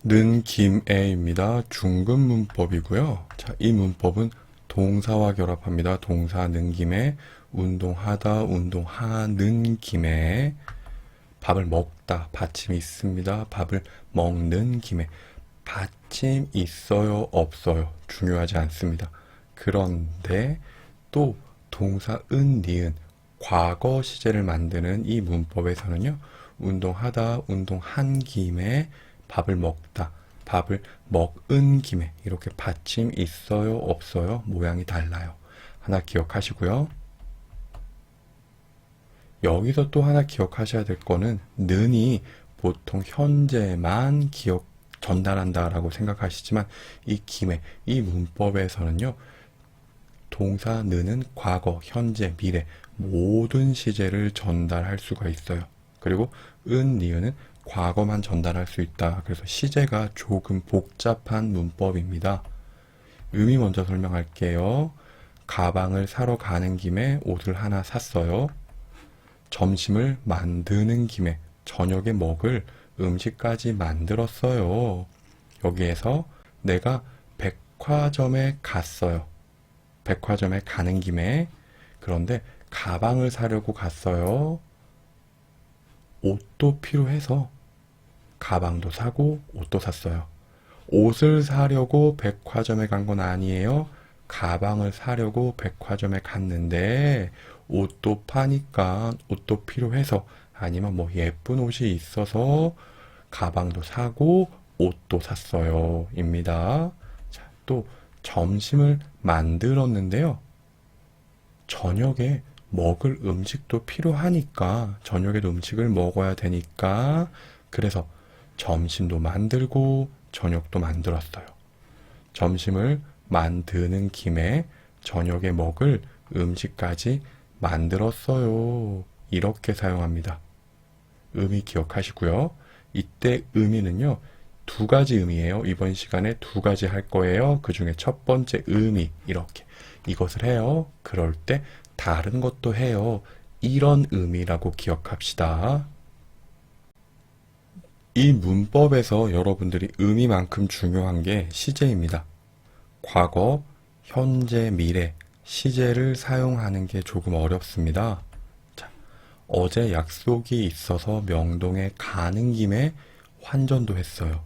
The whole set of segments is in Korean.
는 김에입니다. 중급 문법이고요. 자, 이 문법은 동사와 결합합니다. 동사 는 김에, 운동하다, 운동하는 김에, 밥을 먹다, 받침이 있습니다. 밥을 먹는 김에, 받침 있어요, 없어요? 중요하지 않습니다. 그런데 또 동사 은, 니은, 과거 시제를 만드는 이 문법에서는요, 운동하다, 운동한 김에, 밥을 먹다, 밥을 먹은 김에, 이렇게 받침 있어요, 없어요? 모양이 달라요. 하나 기억하시고요. 여기서 또 하나 기억하셔야 될 거는 는이 보통 현재만 전달한다라고 생각하시지만 이 김에, 이 문법에서는요, 동사 는은 과거, 현재, 미래 모든 시제를 전달할 수가 있어요. 그리고 은, 니은은 과거만 전달할 수 있다. 그래서 시제가 조금 복잡한 문법입니다. 의미 먼저 설명할게요. 가방을 사러 가는 김에 옷을 하나 샀어요. 점심을 만드는 김에 저녁에 먹을 음식까지 만들었어요. 여기에서 내가 백화점에 갔어요. 백화점에 가는 김에, 그런데 가방을 사려고 갔어요. 옷도 필요해서 가방도 사고 옷도 샀어요. 옷을 사려고 백화점에 간 건 아니에요. 가방을 사려고 백화점에 갔는데 옷도 파니까 옷도 필요해서, 아니면 뭐 예쁜 옷이 있어서 가방도 사고 옷도 샀어요. 입니다. 자, 또 점심을 만들었는데요. 저녁에 먹을 음식도 필요하니까, 저녁에도 음식을 먹어야 되니까, 그래서 점심도 만들고 저녁도 만들었어요. 점심을 만드는 김에 저녁에 먹을 음식까지 만들었어요. 이렇게 사용합니다. 의미 기억하시고요. 이때 의미는요, 두 가지 의미예요. 이번 시간에 두 가지 할 거예요. 그 중에 첫 번째 의미, 이렇게 이것을 해요. 그럴 때 다른 것도 해요. 이런 의미라고 기억합시다. 이 문법에서 여러분들이 의미만큼 중요한 게 시제입니다. 과거, 현재, 미래, 시제를 사용하는 게 조금 어렵습니다. 자, 어제 약속이 있어서 명동에 가는 김에 환전도 했어요.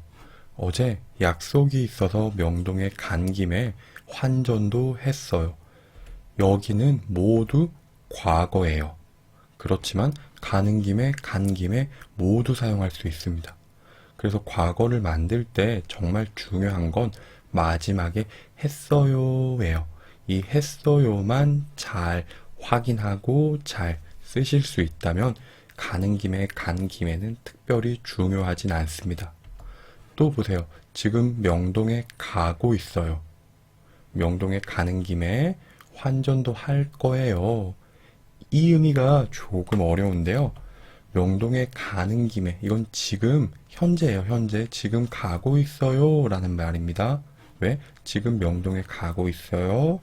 어제 약속이 있어서 명동에 간 김에 환전도 했어요. 여기는 모두 과거예요. 그렇지만 가는 김에, 간 김에 모두 사용할 수 있습니다. 그래서 과거를 만들 때 정말 중요한 건 마지막에 했어요예요. 이 했어요만 잘 확인하고 잘 쓰실 수 있다면 가는 김에, 간 김에는 특별히 중요하진 않습니다. 또 보세요. 지금 명동에 가고 있어요. 명동에 가는 김에 환전도 할 거예요. 이 의미가 조금 어려운데요. 명동에 가는 김에, 이건 지금 현재예요. 현재 지금 가고 있어요 라는 말입니다. 왜? 지금 명동에 가고 있어요.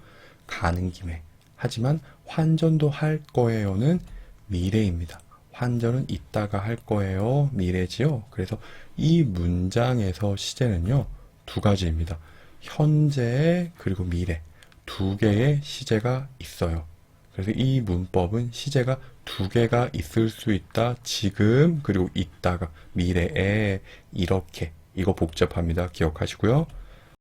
가는 김에. 하지만 환전도 할 거예요는 미래입니다. 환전은 이따가 할 거예요. 미래지요. 그래서 이 문장에서 시제는요, 두 가지입니다. 현재 그리고 미래 두 개의 시제가 있어요. 그래서 이 문법은 시제가 두 개가 있을 수 있다. 지금 그리고 이따가 미래에, 이렇게. 이거 복잡합니다. 기억하시고요.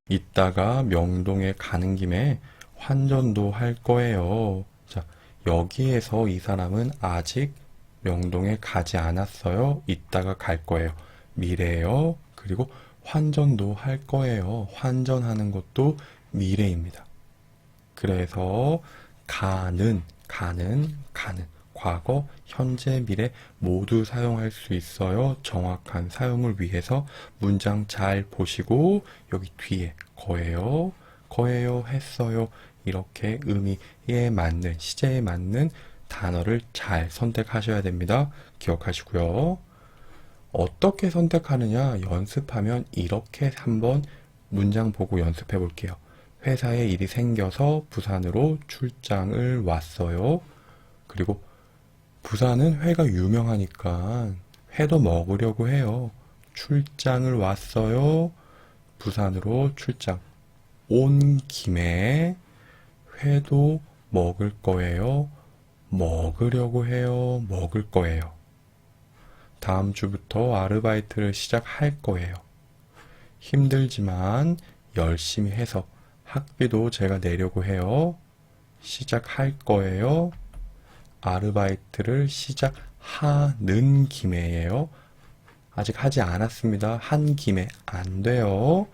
이따가 명동에 가는 김에 환전도 할 거예요. 자, 여기에서 이 사람은 아직 명동에 가지 않았어요. 이따가 갈 거예요. 미래예요. 그리고 환전도 할 거예요. 환전하는 것도 미래입니다. 그래서 가는 과거, 현재, 미래 모두 사용할 수 있어요. 정확한 사용을 위해서 문장 잘 보시고 여기 뒤에 거예요, 했어요. 이렇게 의미에 맞는, 시제에 맞는 단어를 잘 선택하셔야 됩니다. 기억하시고요. 어떻게 선택하느냐 연습하면 이렇게 한번 문장 보고 연습해 볼게요. 회사에 일이 생겨서 부산으로 출장을 왔어요. 그리고 부산은 회가 유명하니까 회도 먹으려고 해요. 출장을 왔어요. 부산으로 출장. 온 김에 회도 먹을 거예요. 먹으려고 해요. 먹을 거예요. 다음 주부터 아르바이트를 시작할 거예요. 힘들지만 열심히 해서 학비도 제가 내려고 해요. 시작할 거예요. 아르바이트를 시작하는 김에예요. 아직 하지 않았습니다. 한 김에 안 돼요.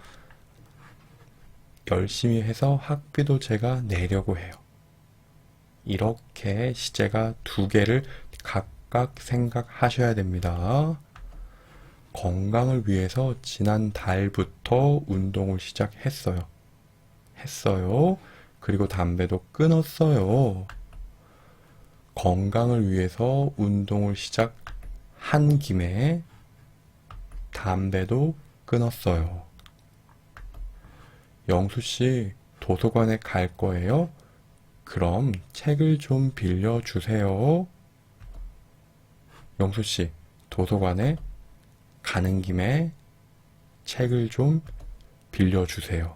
열심히 해서 학비도 제가 내려고 해요. 이렇게 시제가 두 개를 각각 생각하셔야 됩니다. 건강을 위해서 지난 달부터 운동을 시작했어요. 그리고 담배도 끊었어요. 건강을 위해서 운동을 시작한 김에 담배도 끊었어요. 영수씨, 도서관에 갈 거예요? 그럼 책을 좀 빌려주세요. 영수씨, 도서관에 가는 김에 책을 좀 빌려주세요.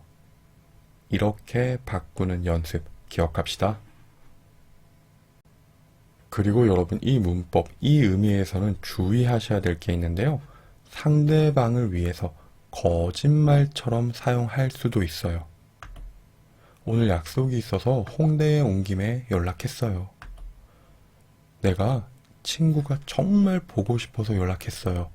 이렇게 바꾸는 연습 기억합시다. 그리고 여러분, 이 문법, 이 의미에서는 주의하셔야 될 게 있는데요. 상대방을 위해서 거짓말처럼 사용할 수도 있어요. 오늘 약속이 있어서 홍대에 온 김에 연락했어요. 내가 친구가 정말 보고 싶어서 연락했어요.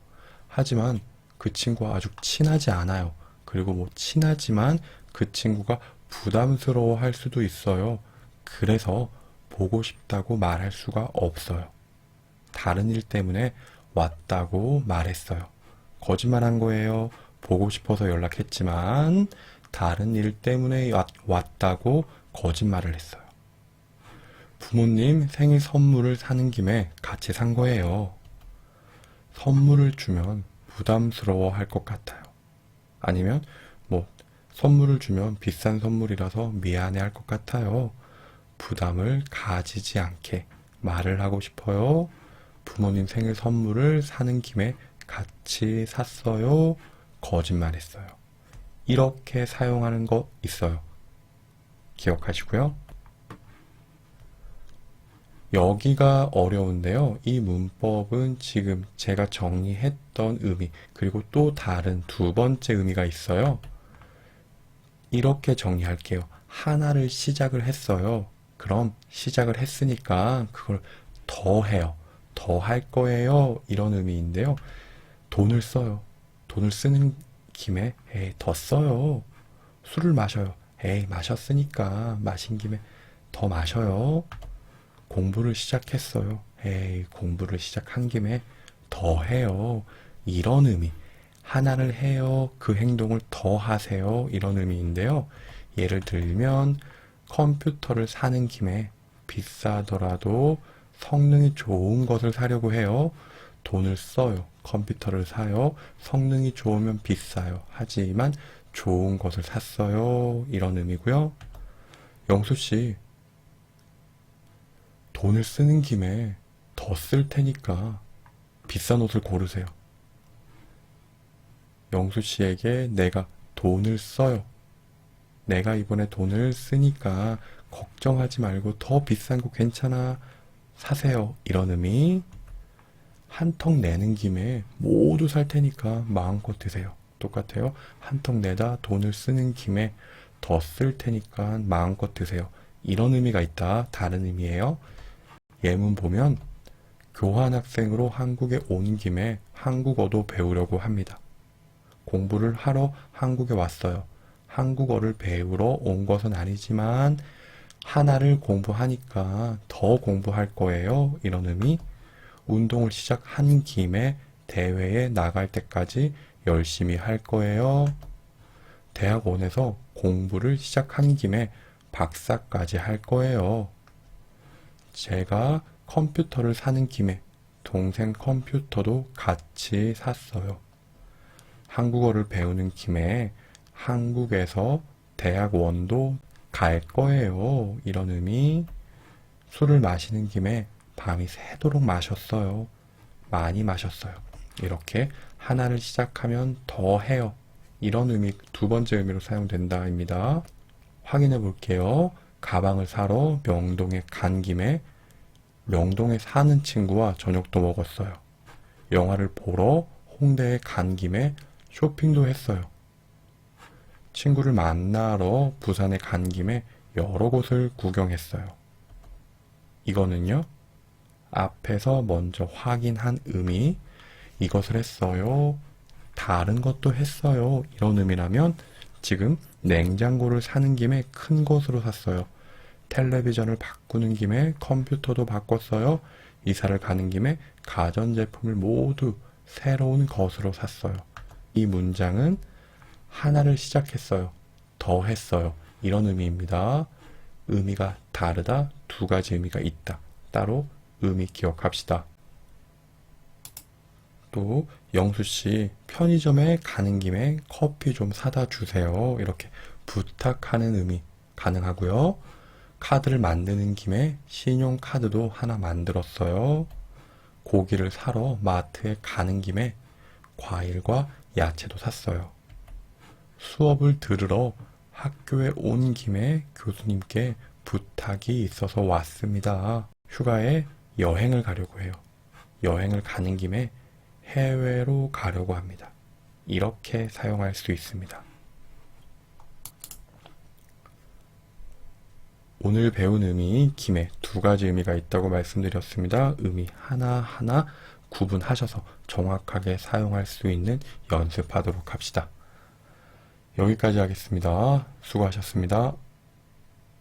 하지만 그 친구와 아주 친하지 않아요. 그리고 친하지만 그 친구가 부담스러워 할 수도 있어요. 그래서 보고 싶다고 말할 수가 없어요. 다른 일 때문에 왔다고 말했어요. 거짓말한 거예요. 보고 싶어서 연락했지만 다른 일 때문에 왔다고 거짓말을 했어요. 부모님 생일 선물을 사는 김에 같이 산 거예요. 선물을 주면 부담스러워 할 것 같아요. 아니면 선물을 주면 비싼 선물이라서 미안해 할 것 같아요. 부담을 가지지 않게 말을 하고 싶어요. 부모님 생일 선물을 사는 김에 같이 샀어요. 거짓말했어요. 이렇게 사용하는 거 있어요. 기억하시고요. 여기가 어려운데요. 이 문법은 지금 제가 정리했던 의미, 그리고 또 다른 두 번째 의미가 있어요. 이렇게 정리할게요. 하나를 시작을 했어요. 그럼 시작을 했으니까 그걸 더 해요. 더 할 거예요. 이런 의미인데요. 돈을 써요. 돈을 쓰는 김에 더 써요. 술을 마셔요. 마셨으니까 마신 김에 더 마셔요. 공부를 시작했어요. 공부를 시작한 김에 더 해요. 이런 의미. 하나를 해요. 그 행동을 더 하세요. 이런 의미인데요. 예를 들면 컴퓨터를 사는 김에 비싸더라도 성능이 좋은 것을 사려고 해요. 돈을 써요. 컴퓨터를 사요. 성능이 좋으면 비싸요. 하지만 좋은 것을 샀어요. 이런 의미고요. 영수씨, 돈을 쓰는 김에 더 쓸 테니까 비싼 옷을 고르세요. 영수씨에게 내가 돈을 써요. 내가 이번에 돈을 쓰니까 걱정하지 말고 더 비싼 거 괜찮아. 사세요. 이런 의미. 한턱 내는 김에 모두 살 테니까 마음껏 드세요. 똑같아요. 한턱 내다 돈을 쓰는 김에 더 쓸 테니까 마음껏 드세요. 이런 의미가 있다. 다른 의미예요. 예문 보면 교환학생으로 한국에 온 김에 한국어도 배우려고 합니다. 공부를 하러 한국에 왔어요. 한국어를 배우러 온 것은 아니지만 하나를 공부하니까 더 공부할 거예요. 이런 의미. 운동을 시작한 김에 대회에 나갈 때까지 열심히 할 거예요. 대학원에서 공부를 시작한 김에 박사까지 할 거예요. 제가 컴퓨터를 사는 김에 동생 컴퓨터도 같이 샀어요. 한국어를 배우는 김에 한국에서 대학원도 갈 거예요. 이런 의미. 술을 마시는 김에 밤이 새도록 마셨어요. 많이 마셨어요. 이렇게 하나를 시작하면 더 해요. 이런 의미, 두 번째 의미로 사용된다입니다. 확인해 볼게요. 가방을 사러 명동에 간 김에 명동에 사는 친구와 저녁도 먹었어요. 영화를 보러 홍대에 간 김에 쇼핑도 했어요. 친구를 만나러 부산에 간 김에 여러 곳을 구경했어요. 이거는요, 앞에서 먼저 확인한 의미, 이것을 했어요, 다른 것도 했어요, 이런 의미라면 지금 냉장고를 사는 김에 큰 것으로 샀어요. 텔레비전을 바꾸는 김에 컴퓨터도 바꿨어요. 이사를 가는 김에 가전제품을 모두 새로운 것으로 샀어요. 이 문장은 하나를 시작했어요. 더 했어요. 이런 의미입니다. 의미가 다르다. 두 가지 의미가 있다. 따로 의미 기억합시다. 또 영수씨, 편의점에 가는 김에 커피 좀 사다 주세요. 이렇게 부탁하는 의미 가능하고요. 카드를 만드는 김에 신용카드도 하나 만들었어요. 고기를 사러 마트에 가는 김에 과일과 야채도 샀어요. 수업을 들으러 학교에 온 김에 교수님께 부탁이 있어서 왔습니다. 휴가에 여행을 가려고 해요. 여행을 가는 김에 해외로 가려고 합니다. 이렇게 사용할 수 있습니다. 오늘 배운 의미 김에 두 가지 의미가 있다고 말씀드렸습니다. 의미 하나하나 구분하셔서 정확하게 사용할 수 있는 연습하도록 합시다. 여기까지 하겠습니다. 수고하셨습니다.